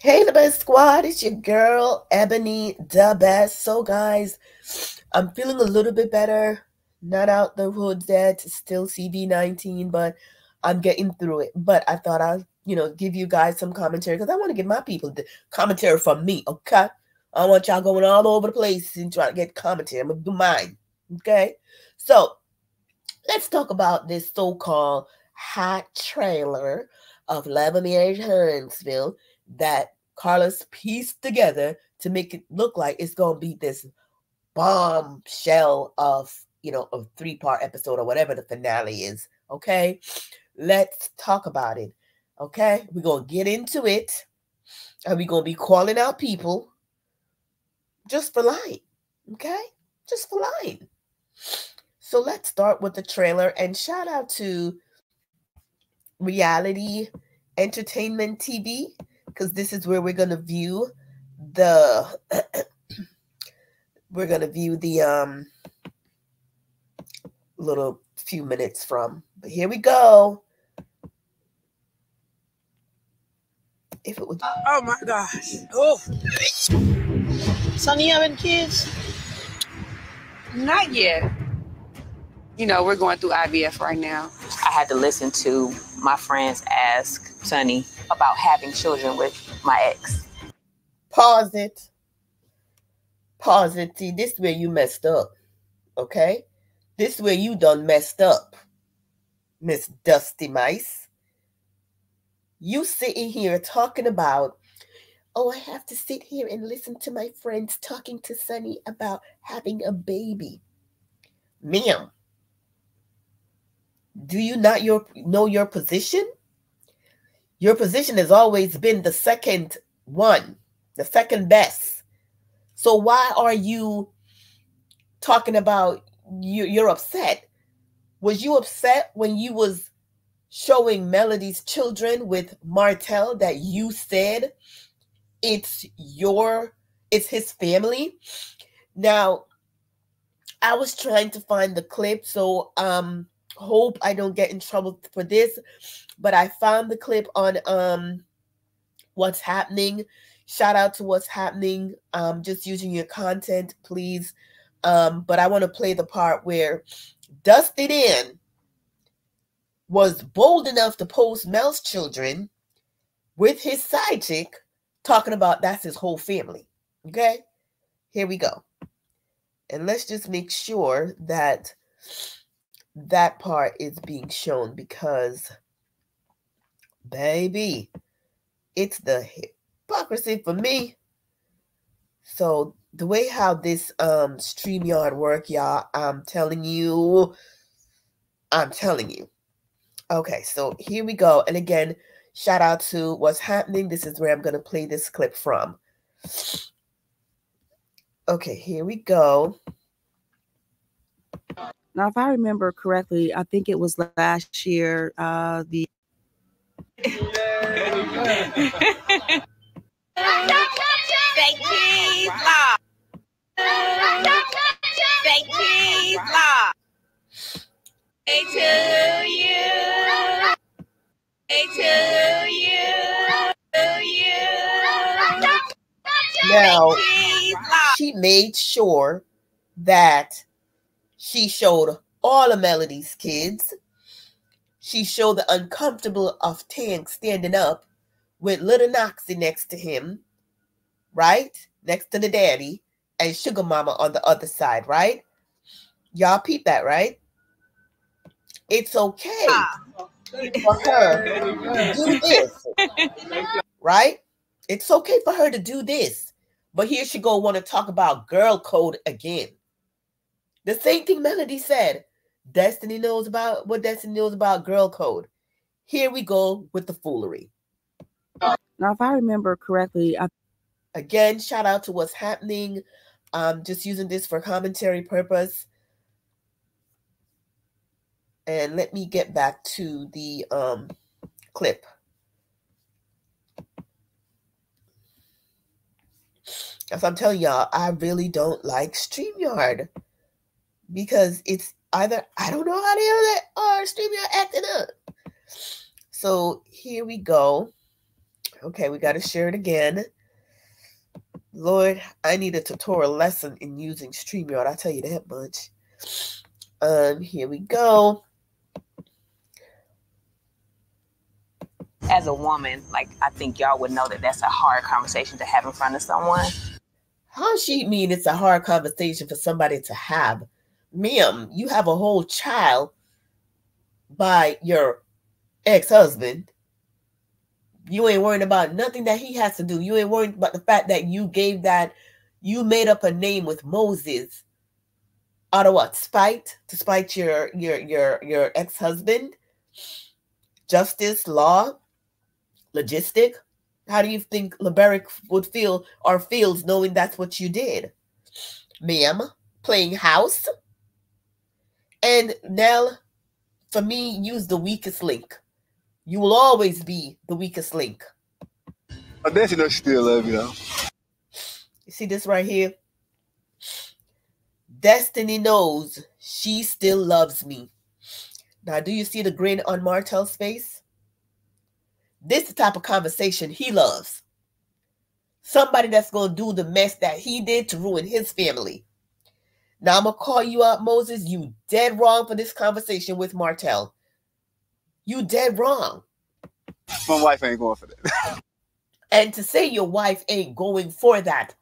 Hey, the best squad, it's your girl, Ebony the Best. So, guys, I'm feeling a little bit better. Not out the woods yet, still CV-19, but I'm getting through it. But I thought I'd, give you guys some commentary because I want to give my people the commentary from me, okay? I don't want y'all going all over the place and trying to get commentary. I'm going to do mine, okay? So, let's talk about this so-called hot trailer of Lavinier Huntsville that Carlos pieced together to make it look like it's going to be this bombshell of, a 3-part episode or whatever the finale is. Okay? Let's talk about it. Okay? We're going to get into it. And we're going to be calling out people just for lying. Okay? Just for lying. So let's start with the trailer, and shout out to Reality Entertainment TV, because this is where we're gonna view the little few minutes from. But here we go. If it was oh my gosh. Oh. Sonny, you having kids? Not yet. We're going through IVF right now. I had to listen to my friends ask Sonny about having children with my ex. Pause it. Pause it. See, this is where you messed up. Okay? This is where you done messed up, Miss Dusty Mice. You sitting here talking about, oh, I have to sit here and listen to my friends talking to Sonny about having a baby. Ma'am, do you not know your position? Your position has always been the second one, the second best. So why are you talking about you're upset? Was you upset when you was showing Melody's children with Martell that you said it's his family? Now, I was trying to find the clip, so hope I don't get in trouble for this, but I found the clip on What's Happening. Shout out to What's Happening. Just using your content, please. But I want to play the part where Dusty Dan was bold enough to post Mel's children with his side chick, talking about that's his whole family. Okay? Here we go. And let's just make sure that that part is being shown, because, baby, it's the hypocrisy for me. So the way how this StreamYard work, y'all, I'm telling you. Okay, so here we go. And again, shout out to What's Happening. This is where I'm going to play this clip from. Okay, here we go. Now, if I remember correctly, I think it was last year, the Say cheese law. Say cheese law. Say to you. Say to you. Now, she made sure that she showed all of Melody's kids. She showed the uncomfortable of Tank standing up with little Noxie next to him, right? Next to the daddy, and Sugar Mama on the other side, right? Y'all peep that, right? It's okay for her to do this, right? It's okay for her to do this. But here she go want to talk about girl code again. The same thing Melody said. Destiny knows about girl code. Here we go with the foolery. Now, if I remember correctly, again, shout out to What's Happening. Just using this for commentary purpose. And let me get back to the clip. As I'm telling y'all, I really don't like StreamYard, because it's either I don't know how to do that or StreamYard acting up. So here we go. Okay, we got to share it again. Lord, I need a tutorial lesson in using StreamYard. I'll tell you that much. Here we go. As a woman, like, I think y'all would know that that's a hard conversation to have in front of someone. How she mean it's a hard conversation for somebody to have? Ma'am, you have a whole child by your ex-husband. You ain't worrying about nothing that he has to do. You ain't worrying about the fact that you made up a name with Moses out of what? Spite? To spite your ex-husband? Justice, law, logistic? How do you think Liberic would feel or feels knowing that's what you did? Ma'am, playing house? And Nell, for me, use the weakest link. You will always be the weakest link. I bet you know she still love you, though. You see this right here? Destiny knows she still loves me. Now, do you see the grin on Martell's face? This is the type of conversation he loves. Somebody that's going to do the mess that he did to ruin his family. Now, I'm going to call you out, Moses. You dead wrong for this conversation with Martell. You dead wrong. My wife ain't going for that. And to say your wife ain't going for that.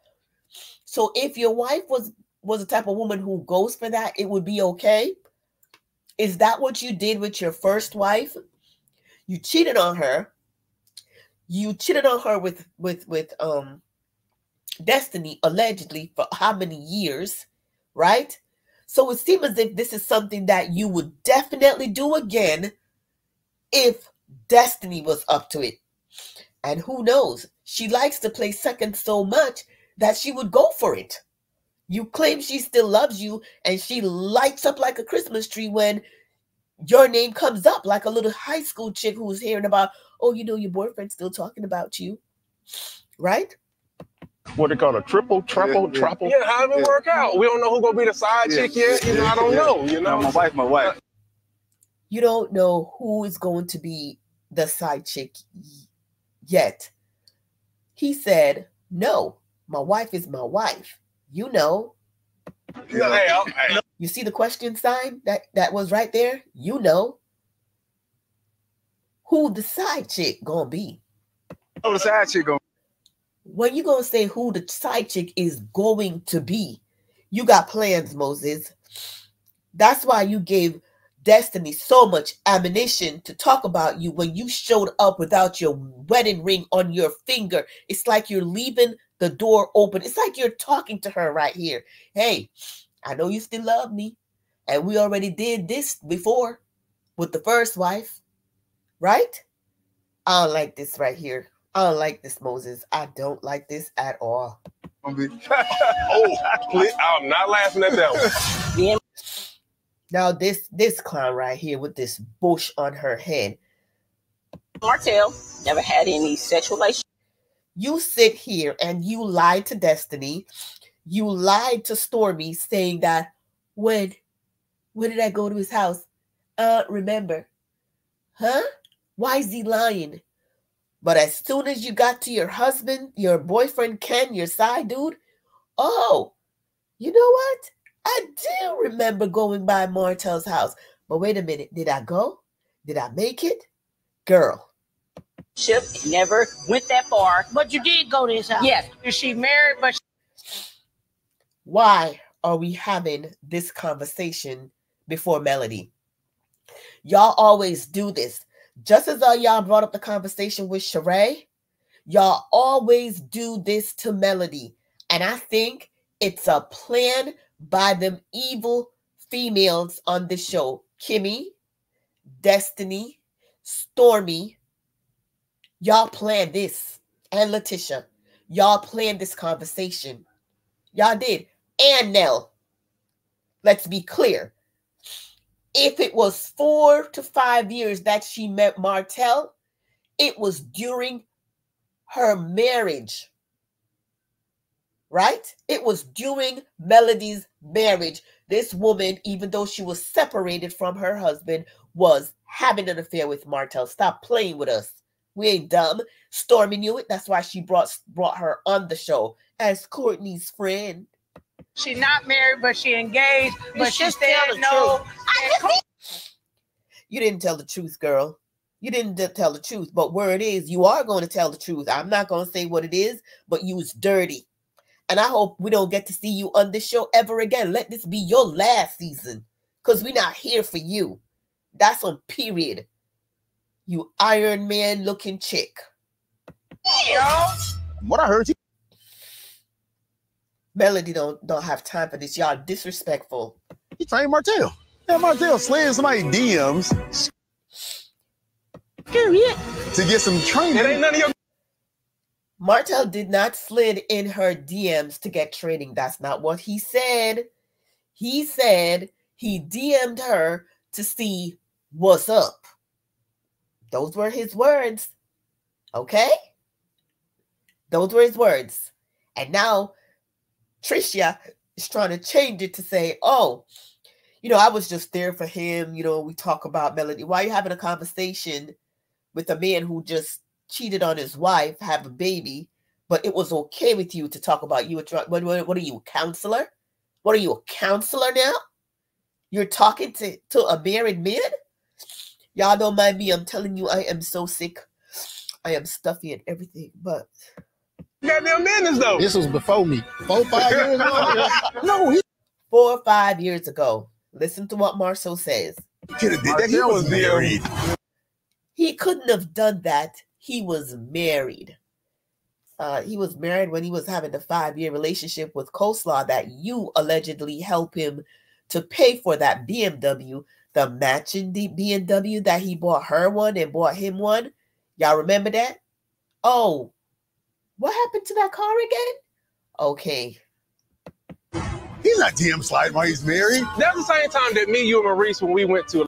So if your wife was the type of woman who goes for that, it would be okay. Is that what you did with your first wife? You cheated on her. You cheated on her with Destiny, allegedly, for how many years, right? So it seems as if this is something that you would definitely do again if Destiny was up to it. And who knows? She likes to play second so much that she would go for it. You claim she still loves you, and she lights up like a Christmas tree when your name comes up, like a little high school chick who's hearing about, oh, you know, your boyfriend's still talking about you, right? What they call a triple? Yeah, how it work out? We don't know who gonna be the side chick yet. You know, I don't know. You know, No, my wife. You don't know who is going to be the side chick yet. He said, no, my wife is my wife. You know. You see the question sign that was right there? You know who the side chick gonna be. Oh, the side chick gonna be. When you gonna say who the side chick is going to be, you got plans, Moses. That's why you gave Destiny so much ammunition to talk about you when you showed up without your wedding ring on your finger. It's like you're leaving the door open. It's like you're talking to her right here. Hey, I know you still love me. And we already did this before with the first wife, right? I don't like this right here. I don't like this, Moses. I don't like this at all. Oh, please, I'm not laughing at that one. Now this clown right here with this bush on her head. Martell never had any sexual relations. You sit here and you lied to Destiny. You lied to Stormy saying that when did I go to his house? Remember. Huh? Why is he lying? But as soon as you got to your husband, your boyfriend Ken, your side dude, oh, you know what? I do remember going by Martell's house. But wait a minute. Did I go? Did I make it? Girl. Ship never went that far. But you did go to his house. Yes. Is she married? But why are we having this conversation before Melody? Y'all always do this. Just as y'all brought up the conversation with Sheree, y'all always do this to Melody. And I think it's a plan by them evil females on the show. Kimmy, Destiny, Stormy, y'all planned this. And Letitia, y'all planned this conversation. Y'all did. And Nell, let's be clear. If it was 4 to 5 years that she met Martell, it was during her marriage. Right? It was during Melody's marriage. This woman, even though she was separated from her husband, was having an affair with Martell. Stop playing with us. We ain't dumb. Stormy knew it. That's why she brought her on the show as Courtney's friend. She not married, but she engaged. But she said no. You didn't tell the truth, girl. You didn't tell the truth. But where it is, you are going to tell the truth. I'm not going to say what it is, but you was dirty. And I hope we don't get to see you on this show ever again. Let this be your last season. Because we're not here for you. That's on period. You Iron Man looking chick. What I heard you. Melody don't have time for this. Y'all disrespectful. He trained Martell. Yeah, Martell slid somebody DMs. Period. To get some training. It ain't none of your. Martell did not slid in her DMs to get training. That's not what he said. He said he DM'd her to see what's up. Those were his words. Okay? Those were his words. And now Tricia is trying to change it to say, oh, I was just there for him. We talk about Melody. Why are you having a conversation with a man who just cheated on his wife, have a baby, but it was okay with you to talk about you? What are you, a counselor? What are you, a counselor now? You're talking to a married man? Y'all don't mind me. I'm telling you, I am so sick. I am stuffy and everything, but... Goddamn business, though. This was before me. 4 or 5 years ago? No, 4 or 5 years ago. Listen to what Marceau says. He could have did that. He was married. He couldn't have done that. He was married. He was married when he was having a 5-year relationship with Coleslaw that you allegedly helped him to pay for that BMW, the matching BMW that he bought her one and bought him one. Y'all remember that? Oh, what happened to that car again? Okay. He's not DM sliding while he's married. That's the same time that me, you, and Maurice, when we went to.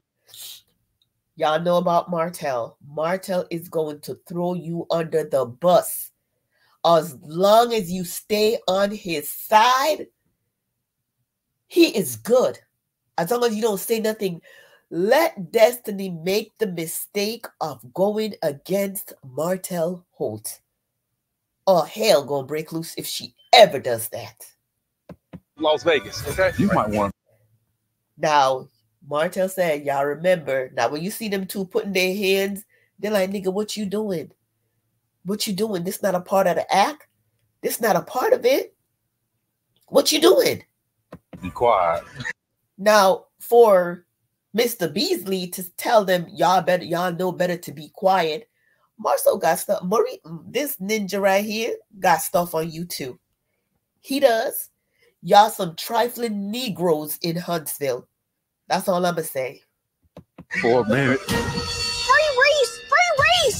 Y'all know about Martell. Martell is going to throw you under the bus. As long as you stay on his side, he is good. As long as you don't say nothing, let Destiny make the mistake of going against Martell Holt. Or hell gonna break loose if she ever does that. Las Vegas, okay? You might want. Now, Martell said, y'all remember, now when you see them two putting their hands, they're like, nigga, what you doing? What you doing? This not a part of the act. This not a part of it. What you doing? Be quiet. Now, for Mr. Beasley to tell them, y'all know better to be quiet, Marceau got stuff. This ninja right here got stuff on you too. He does. Y'all some trifling Negroes in Huntsville. That's all I'm going to say. For a minute.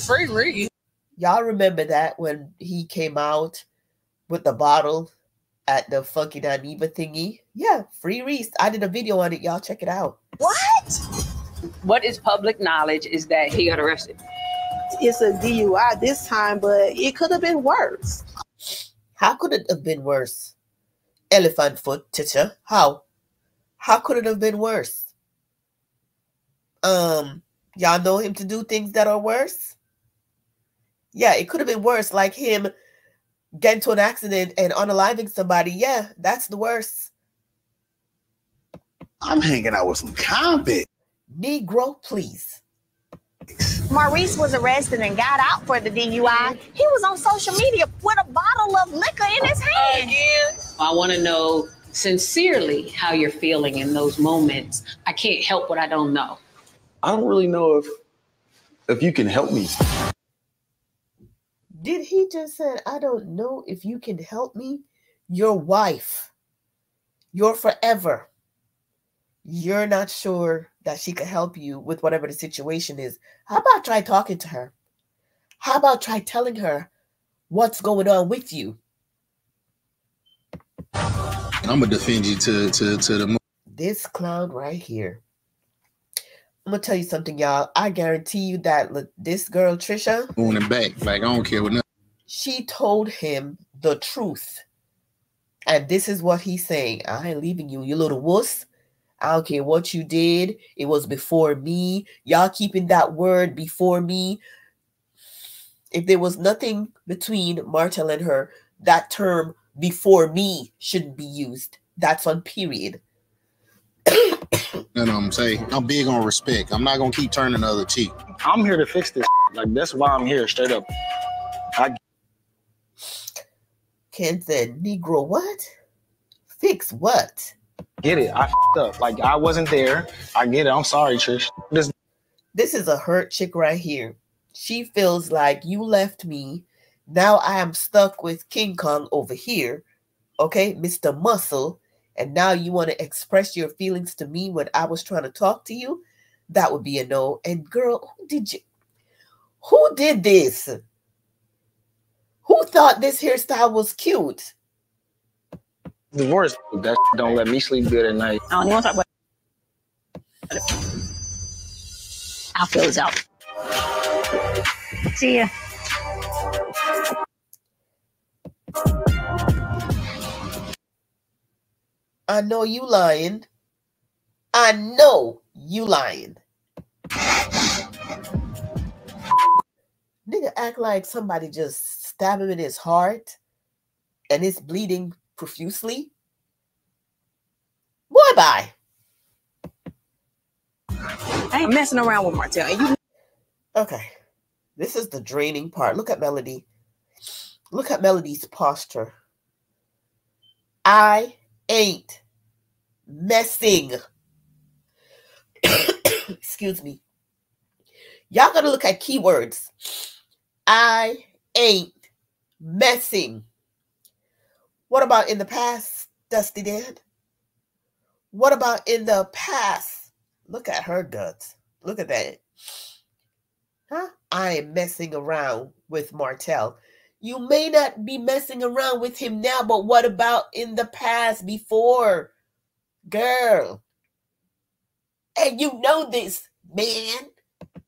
Free Reese. Y'all remember that when he came out with the bottle at the Funky Dineva thingy? Yeah, Free Reese. I did a video on it. Y'all check it out. What is public knowledge is that he got arrested. It's a DUI this time, but it could have been worse. How could it have been worse? Elephant foot, teacher. How? How could it have been worse? Y'all know him to do things that are worse? Yeah, it could have been worse, like him getting to an accident and unaliving somebody. Yeah, that's the worst. I'm hanging out with some convicts. Negro, please. Maurice was arrested and got out for the DUI. He was on social media with a bottle of liquor in his hand. I want to know sincerely how you're feeling in those moments. I can't help what I don't know. I don't really know if you can help me. Did he just say, I don't know if you can help me? Your wife. You're forever. You're not sure that she could help you with whatever the situation is. How about try talking to her? How about try telling her what's going on with you? I'm going to defend you to the... This clown right here. I'm going to tell you something, y'all. I guarantee you that this girl, Trisha... On the back. Like, I don't care what nothing. She told him the truth. And this is what he's saying. I ain't leaving you, you little wuss. I don't care what you did. It was before me. Y'all keeping that word before me. If there was nothing between Martell and her, that term before me shouldn't be used. That's on period. You know what I'm saying? I'm big on respect. I'm not gonna keep turning the other cheek. I'm here to fix this. Like, that's why I'm here, straight up. Ken said, Negro, what? Fix what? Get it. I up. Like, I wasn't there. I get it. I'm sorry, Trish. This is a hurt chick right here. She feels like you left me. Now I am stuck with King Kong over here. Okay, Mr. Muscle. And now you want to express your feelings to me when I was trying to talk to you? That would be a no. And girl, who did this? Who thought this hairstyle was cute? Divorce, that don't let me sleep good at night. I don't even want to talk about it. I'll close out. See ya. I know you lying. I know you lying. Nigga act like somebody just stabbed him in his heart and it's bleeding profusely. Boy, bye. I ain't messing around with Martell. And you... Okay. This is the draining part. Look at Melody. Look at Melody's posture. I ain't messing. Excuse me. Y'all gotta look at keywords. I ain't messing. What about in the past, Dusty Dad? What about in the past? Look at her guts. Look at that. Huh? I am messing around with Martell. You may not be messing around with him now, but what about in the past before? Girl. And you know this, man.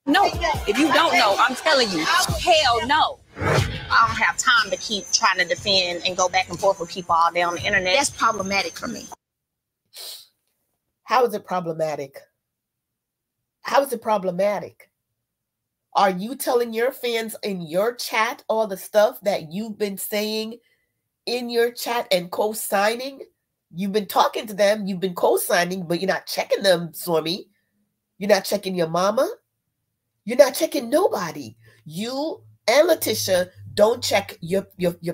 No, if you don't know, I'm telling you, hell no. I don't have time to keep trying to defend and go back and forth with people all day on the internet. That's problematic for me. How is it problematic? How is it problematic? Are you telling your fans in your chat all the stuff that you've been saying in your chat and co-signing? You've been talking to them, you've been co-signing, but you're not checking them, Stormy. You're not checking your mama. You're not checking nobody. You and Letitia don't check your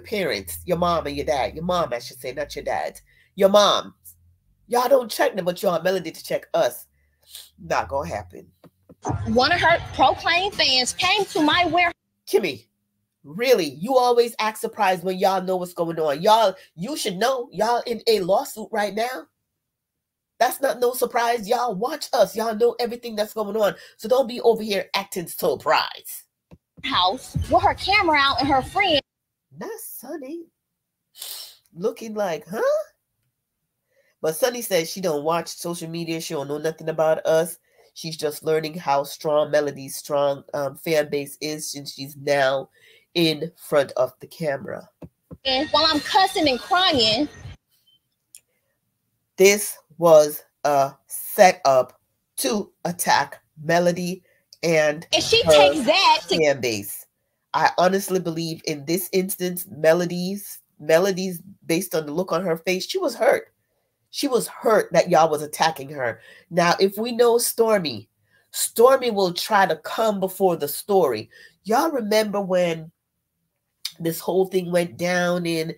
parents, your mom and your dad. Your mom, I should say, not your dad. Your mom. Y'all don't check them, but y'all want Melody to check us. Not gonna happen. One of her proclaimed fans came to my warehouse. Kimmy, really, you always act surprised when y'all know what's going on. Y'all, you should know. Y'all in a lawsuit right now. That's not no surprise. Y'all watch us. Y'all know everything that's going on. So don't be over here acting surprised. House with her camera out and her friend. Not Sunny. Looking like, huh? But Sunny says she don't watch social media. She don't know nothing about us. She's just learning how strong Melody's strong fan base is since she's now in front of the camera. And while I'm cussing and crying. This was a setup to attack Melody and she takes that to fan base. I honestly believe in this instance, Melody's based on the look on her face, she was hurt. She was hurt that y'all was attacking her. Now, if we know Stormy will try to come before the story. Y'all remember when this whole thing went down and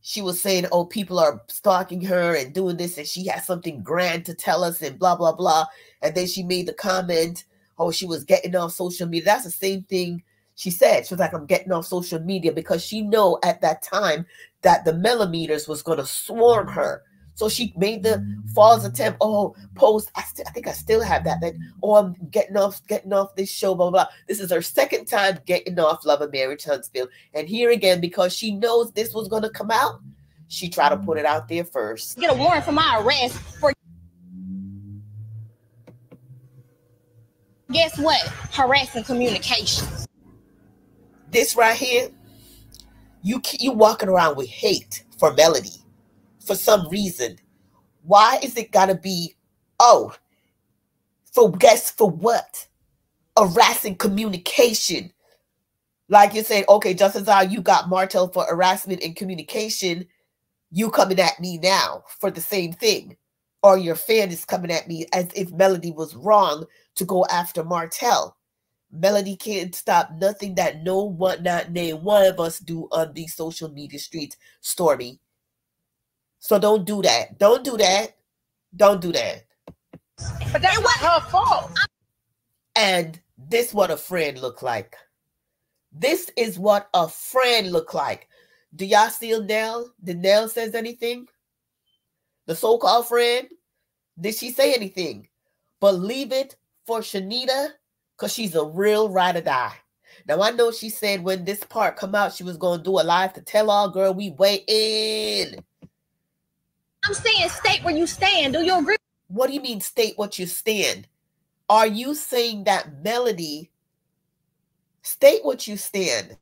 she was saying, oh, people are stalking her and doing this and she has something grand to tell us and blah, blah, blah. And then she made the comment, oh, she was getting off social media. That's the same thing she said. She was like, I'm getting off social media because she know at that time that the millimeters was going to swarm her. So she made the false attempt. Oh, post. I think I still have that. Oh, I'm getting off this show. Blah, blah, blah. This is her second time getting off Love and Marriage Huntsville. And here again, because she knows this was going to come out, she tried to put it out there first. Get a warrant for my arrest for, guess what? Harassing communications. This right here, you walking around with hate for Melody. For some reason. Why is it gotta be, oh, for guess for what? Harassing communication. Like you said, okay, just as how you got Martell for harassment and communication, you coming at me now for the same thing. Or your fan is coming at me as if Melody was wrong to go after Martell. Melody can't stop nothing that no one, not name one of us do on these social media streets, Stormy. So don't do that. Don't do that. Don't do that. But that wasn't her fault. And this what a friend look like. This is what a friend look like. Do y'all see Nell? Did Nell says anything? The so-called friend? Did she say anything? But leave it for Shanita, because she's a real ride or die. Now, I know she said when this part come out, she was going to do a live to tell all, girl, we waiting. I'm saying state where you stand. Do you agree? What do you mean state what you stand? Are you saying that Melody, state what you stand?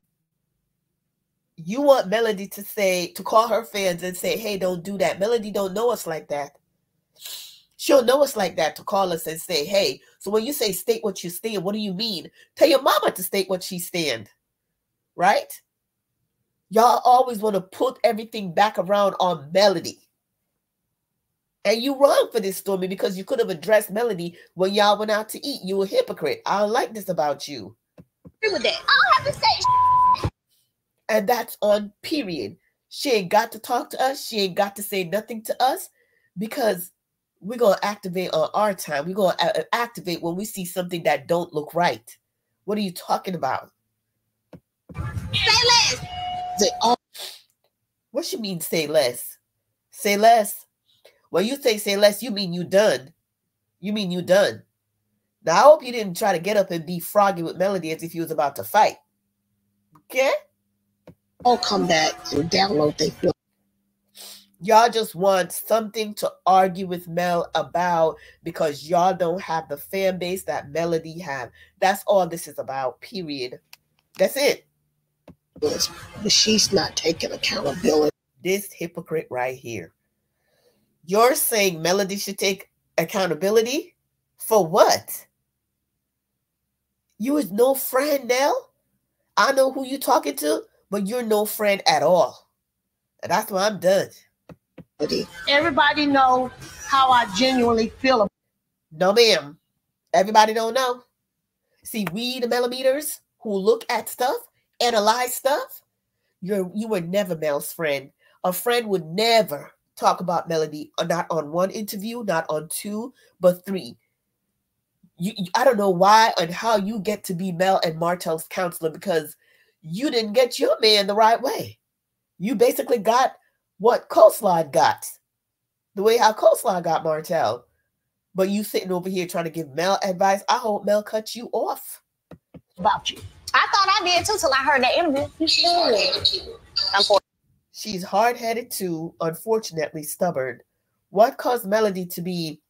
You want Melody to say, to call her fans and say, hey, don't do that. Melody don't know us like that. She'll know us like that to call us and say, hey. So when you say state what you stand, what do you mean? Tell your mama to state what she stand. Right? Y'all always want to put everything back around on Melody. And you wrong for this, Stormy, because you could have addressed Melody when y'all went out to eat. You a hypocrite. I don't like this about you. Agree with that. I don't have to say. And that's on period. She ain't got to talk to us. She ain't got to say nothing to us because we're going to activate on our time. We're going to activate when we see something that don't look right. What are you talking about? Say less. What you mean say less? Say less. When you say less, you mean you done. You mean you done. Now, I hope you didn't try to get up and be froggy with Melody as if you was about to fight. Okay? I'll come back and download the film. Y'all just want something to argue with Mel about because y'all don't have the fan base that Melody have. That's all this is about, period. That's it. But she's not taking accountability. This hypocrite right here. You're saying Melody should take accountability? For what? You is no friend now? I know who you talking to, but you're no friend at all. And that's why I'm done. Everybody know how I genuinely feel. No, ma'am. Everybody don't know. See, we the millimeters who look at stuff, analyze stuff, you were never Mel's friend. A friend would never talk about Melody, not on one interview, not on two, but three. I don't know why and how you get to be Mel and Martell's counselor because you didn't get your man the right way. You basically got what Coastline got. The way how Coastline got Martell. But you sitting over here trying to give Mel advice. I hope Mel cuts you off. About you. I thought I did too till I heard that interview. You should. She's hard-headed too, unfortunately stubborn. What caused Melody to be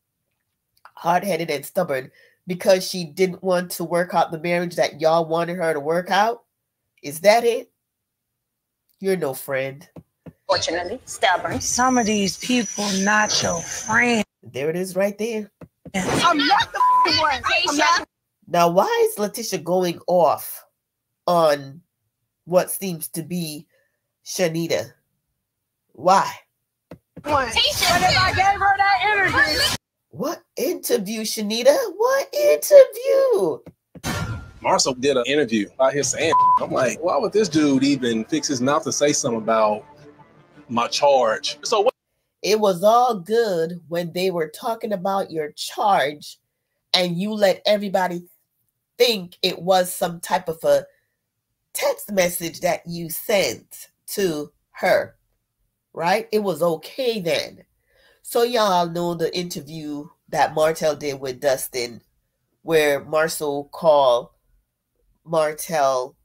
hard-headed and stubborn? Because she didn't want to work out the marriage that y'all wanted her to work out? Is that it? You're no friend. Fortunately, stubborn. Some of these people not your friend. There it is right there. I'm not the one. Now, why is Letitia going off on what seems to be Shanita? Why? What if I gave her that interview? What interview, Shanita? What interview? Marcel did an interview out here saying, I'm like, why would this dude even fix his mouth to say something about my charge? So what? It was all good when they were talking about your charge and you let everybody think it was some type of a text message that you sent to her, right? It was okay then. So y'all know the interview that Martell did with Dustin where Marcel called Martell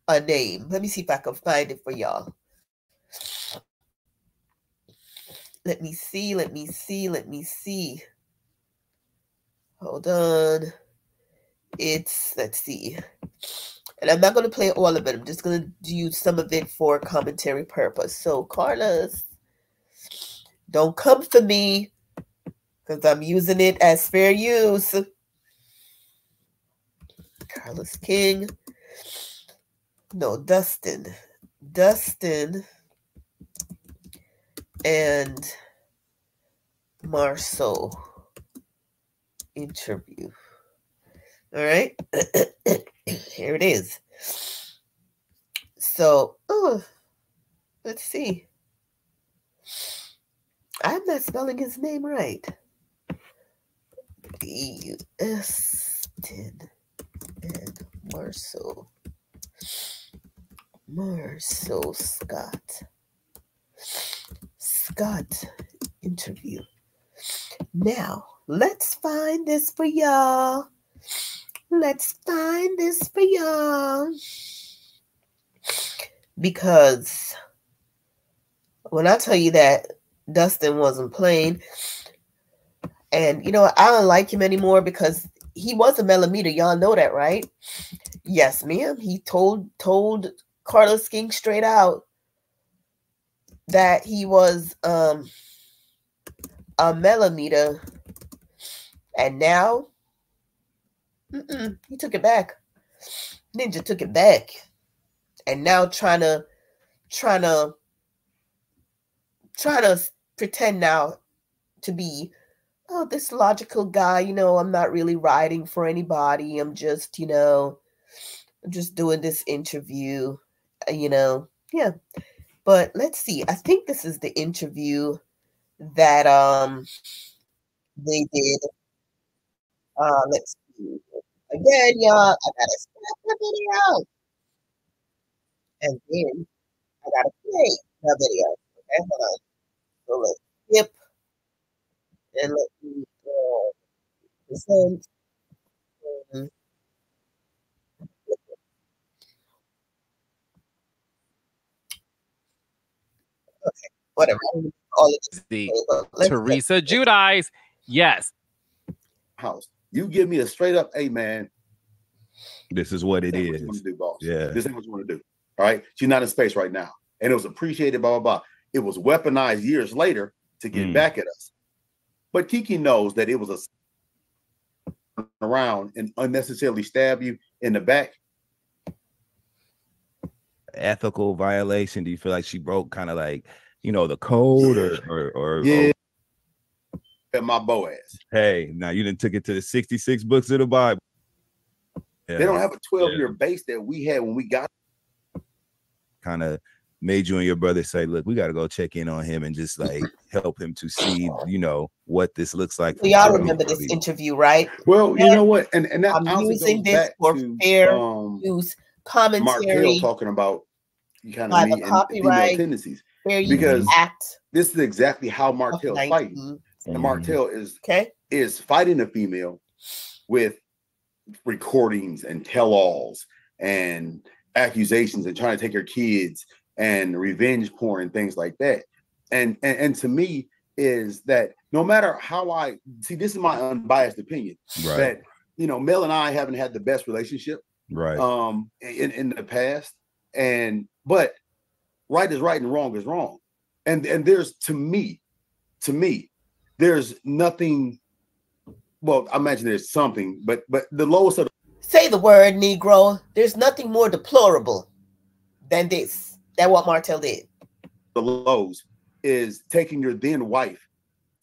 a name. Let me see if I can find it for y'all. Let me see. Hold on. Let's see. And I'm not going to play all of it. I'm just going to use some of it for commentary purpose. So, Carlos, don't come for me because I'm using it as fair use. Carlos King. No, Dustin and Marceau interview. All right. Here it is. So, let's see. I'm not spelling his name right. Dustin and Marceau. Marceau Scott interview. Now, let's find this for y'all. Because when I tell you that Dustin wasn't playing, and you know, I don't like him anymore because he was a millimeter. Y'all know that, right? Yes, ma'am. He told Carlos King straight out that he was a millimeter, and now he took it back. Ninja took it back, and now trying to pretend now to be this logical guy. You know, I'm not really writing for anybody. I'm just, you know, I'm just doing this interview. You know, yeah. But let's see. I think this is the interview that they did. Let's see. Again, y'all, I gotta stop the video. And then I gotta play the video. Okay, hold on. So let's skip and let me present. Okay, whatever. All of this. Teresa Judice. Yes. House. You give me a straight up, hey man, this is what it is. What you want to do, boss. Yeah. This ain't what you want to do. All right. She's not in space right now. And it was appreciated, blah, blah, blah. It was weaponized years later to get back at us. But Kiki knows that it was a around and unnecessarily stab you in the back. Ethical violation. Do you feel like she broke kind of like, you know, the code or yeah. At my Boaz. Hey, now you didn't took it to the 66 books of the Bible. Yeah. They don't have a 12-year base that we had when we got. Kind of made you and your brother say, look, we got to go check in on him and just like help him to see, you know, what this looks like. So y'all remember this interview, right? Well, you know what? And that I'm using this for fair use commentary. Martell talking about kind of me and female tendencies. Because this is exactly how Martell's fighting. And Martell is fighting a female with recordings and tell-alls and accusations and trying to take her kids and revenge porn and things like that. And to me is that no matter how I see, this is my unbiased opinion, that, you know, Mel and I haven't had the best relationship in the past. But right is right and wrong is wrong. And there's to me, there's nothing. Well, I imagine there's something, but the lowest of the say the word, Negro. There's nothing more deplorable than this. That what Martell did. The lows is taking your then wife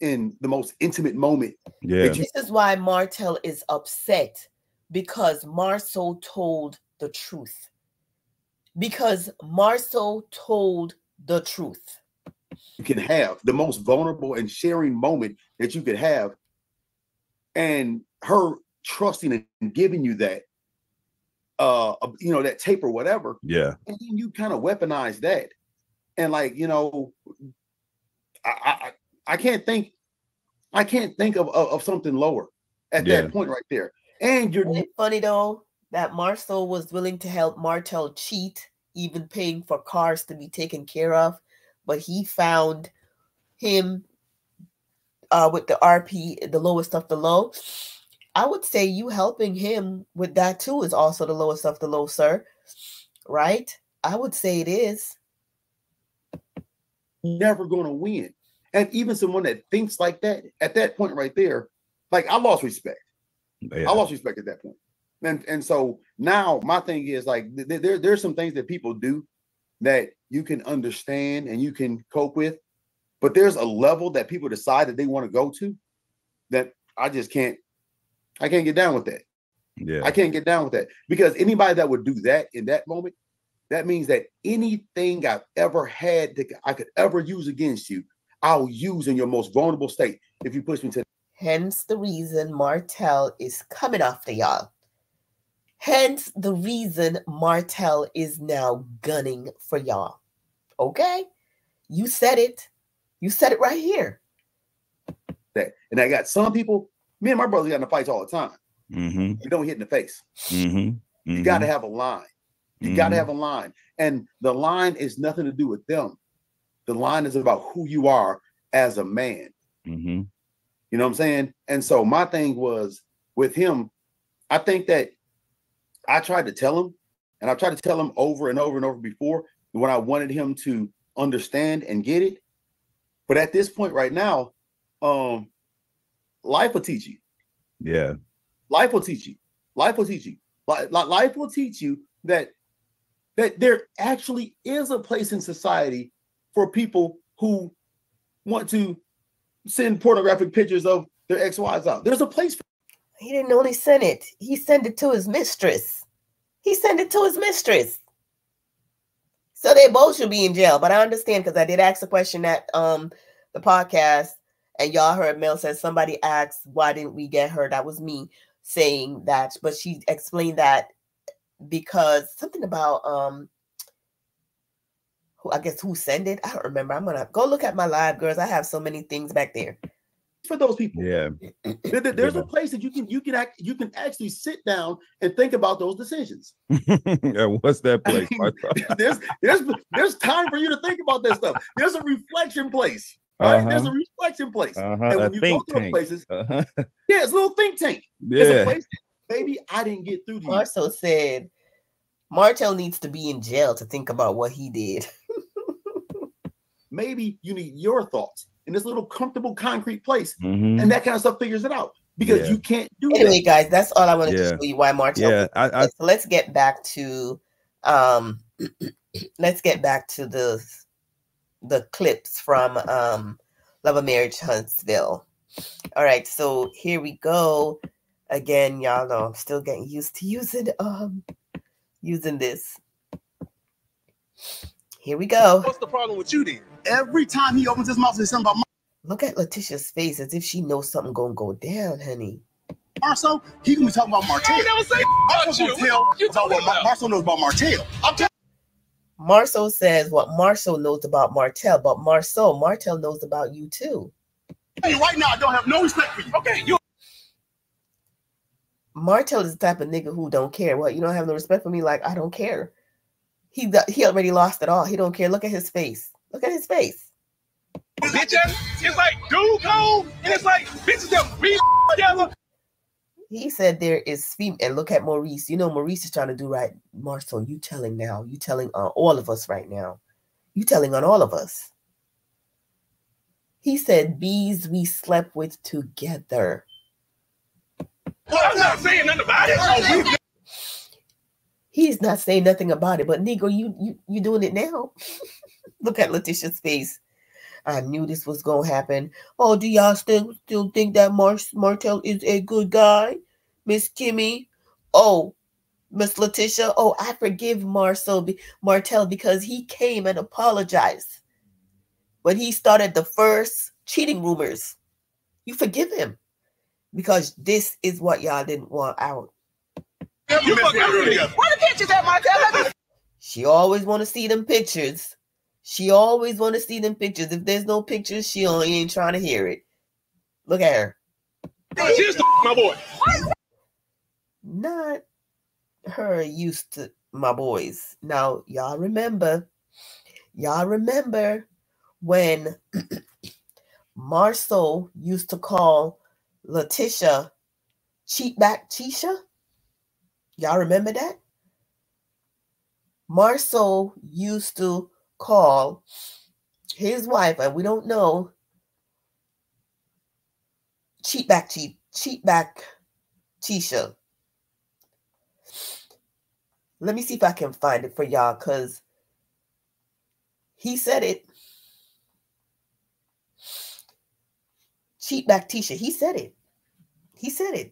in the most intimate moment. Yeah. This is why Martell is upset, because Marceau told the truth. Because Marceau told the truth. You can have the most vulnerable and sharing moment that you could have. And her trusting and giving you that, you know, that tape or whatever. Yeah. And then you kind of weaponize that. And like, you know, I can't think of something lower at that point right there. And Isn't it funny though that Marceau was willing to help Martell cheat, even paying for cars to be taken care of, but he found him with the RP, the lowest of the low. I would say you helping him with that too is also the lowest of the low, sir. Right? I would say it is. Never going to win. And even someone that thinks like that, at that point right there, like I lost respect. Yeah. I lost respect at that point. And so now my thing is like there's some things that people do that you can understand and you can cope with, but there's a level that people decide that they want to go to that I can't get down with that. Yeah, I can't get down with that, because anybody that would do that in that moment, that means that anything I've ever had that I could ever use against you, I'll use in your most vulnerable state if you push me to. Hence the reason Martell is coming after y'all. Hence the reason Martell is now gunning for y'all. Okay? You said it. You said it right here. And I got some people, me and my brothers got in the fights all the time. Mm-hmm. You don't hit in the face. Mm-hmm. Mm-hmm. You got to have a line. You got to have a line. And the line is nothing to do with them. The line is about who you are as a man. Mm-hmm. You know what I'm saying? And so my thing was with him, I think that I tried to tell him, and I tried to tell him over and over and over before when I wanted him to understand and get it. But at this point right now, life will teach you. Yeah. Life will teach you. Life will teach you. Life will teach you that there actually is a place in society for people who want to send pornographic pictures of their ex-wives out. There's a place for. He didn't only send it. He sent it to his mistress. He sent it to his mistress. So they both should be in jail. But I understand, because I did ask a question at the podcast, and y'all heard Mel said somebody asked, why didn't we get her? That was me saying that. But she explained that because something about I guess who sent it. I don't remember. I'm gonna go look at my live, girls. I have so many things back there for those people. Yeah, there's a place that you can actually sit down and think about those decisions. What's that place? there's time for you to think about that stuff. There's a reflection place. Right? There's a reflection place. And when you go to those places, yeah, it's a little think tank. Yeah. It's a place that, baby, I didn't get through to you. Marceau said Martell needs to be in jail to think about what he did. Maybe you need your thoughts in this little comfortable concrete place, and that kind of stuff figures it out, because you can't do it. Anyway, guys, that's all I wanted to show you why Martell. Yeah, so let's get back to the clips from Love of Marriage Huntsville. All right, so here we go. Again, y'all know I'm still getting used to using this. Here we go. What's the problem with you then? Every time he opens his mouth, there's something about. Look at Letitia's face as if she knows something gonna go down, honey. Marceau, he gonna be talking about Martell. I never say Marceau knows about Martell. Marceau says what Marceau knows about Martell, but Martell knows about you too. Hey, right now I don't have no respect for you. Okay, you. Martell is the type of nigga who don't care. What, you don't have no respect for me? Like, I don't care. He already lost it all. He don't care. Look at his face. Look at his face. Bitches, it's like dude code, and it's like bitches that read together. He said there is female, and look at Maurice. You know Maurice is trying to do right. Marceau, you telling now. You telling on all of us right now. You telling on all of us. He said bees we slept with together. Well, I'm not saying nothing about it. He's not saying nothing about it, but Negro, you doing it now. Look at Letitia's face. I knew this was gonna happen. Oh, do y'all still think that Martell is a good guy, Miss Kimmy? Oh, Miss Letitia. Oh, I forgive Martell because he came and apologized when he started the first cheating rumors. You forgive him because this is what y'all didn't want out. Where the pictures at, Martell? She always want to see them pictures. She always want to see them pictures. If there's no pictures, she ain't trying to hear it. Look at her. She's my boy. Not her used to my boys. Now, y'all remember when Marceau used to call Letitia cheat back Tisha? Y'all remember that? Marceau used to call his wife, and we don't know, cheat back Tisha. Let me see if I can find it for y'all, because he said it. Cheat back Tisha. He said it. He said it.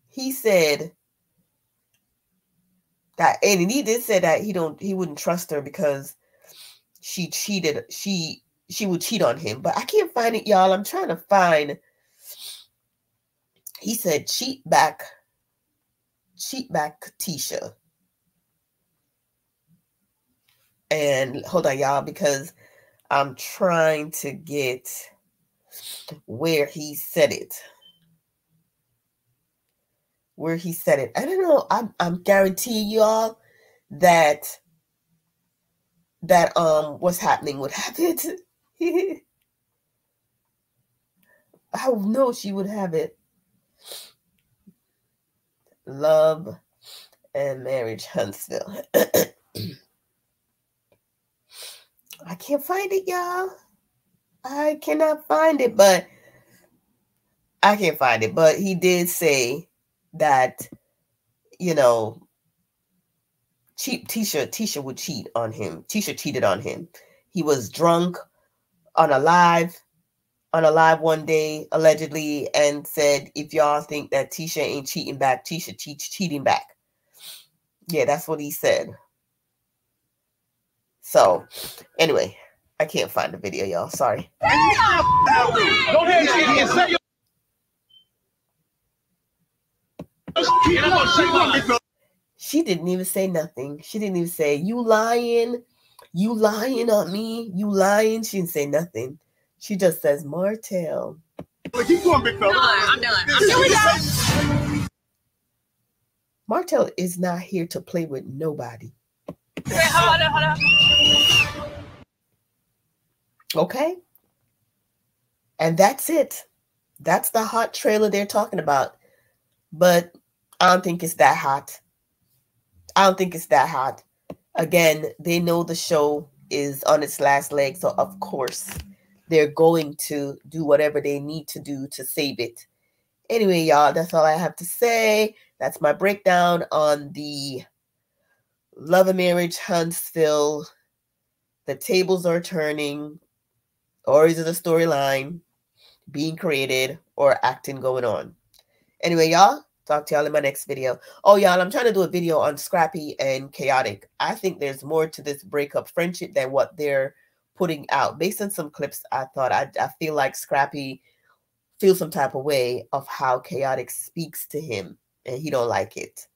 He said that, and he did say that he wouldn't trust her because she cheated. She would cheat on him. But I can't find it, y'all. I'm trying to find. He said cheat back Tisha. And hold on, y'all, because I'm trying to get where he said it. Where he said it. I don't know. I'm guaranteeing y'all that what's happening would happen. I know she would have it. Love and Marriage Huntsville. I can't find it, y'all. I cannot find it, but I can't find it. But he did say that, you know, Tisha would cheat on him. Tisha cheated on him. He was drunk on a live one day, allegedly, and said, if y'all think that Tisha ain't cheating back, Tisha cheating back. Yeah, that's what he said. So, anyway, I can't find the video, y'all. Sorry. Go ahead and say your... She didn't even say nothing. She didn't even say, you lying on me, you lying. She didn't say nothing. She just says, Martell. Keep going, big fella. I'm done. Martell is not here to play with nobody. Hold on. Okay? And that's it. That's the hot trailer they're talking about. But I don't think it's that hot. I don't think it's that hot. Again, they know the show is on its last leg, so of course they're going to do whatever they need to do to save it. Anyway, y'all, that's all I have to say. That's my breakdown on the Love and Marriage Huntsville. The tables are turning, or is it a storyline being created or acting going on? Anyway, y'all, talk to y'all in my next video. Oh, y'all, I'm trying to do a video on Scrappy and Chaotic. I think there's more to this breakup friendship than what they're putting out. Based on some clips, I thought I feel like Scrappy feels some type of way of how Chaotic speaks to him, and he don't like it.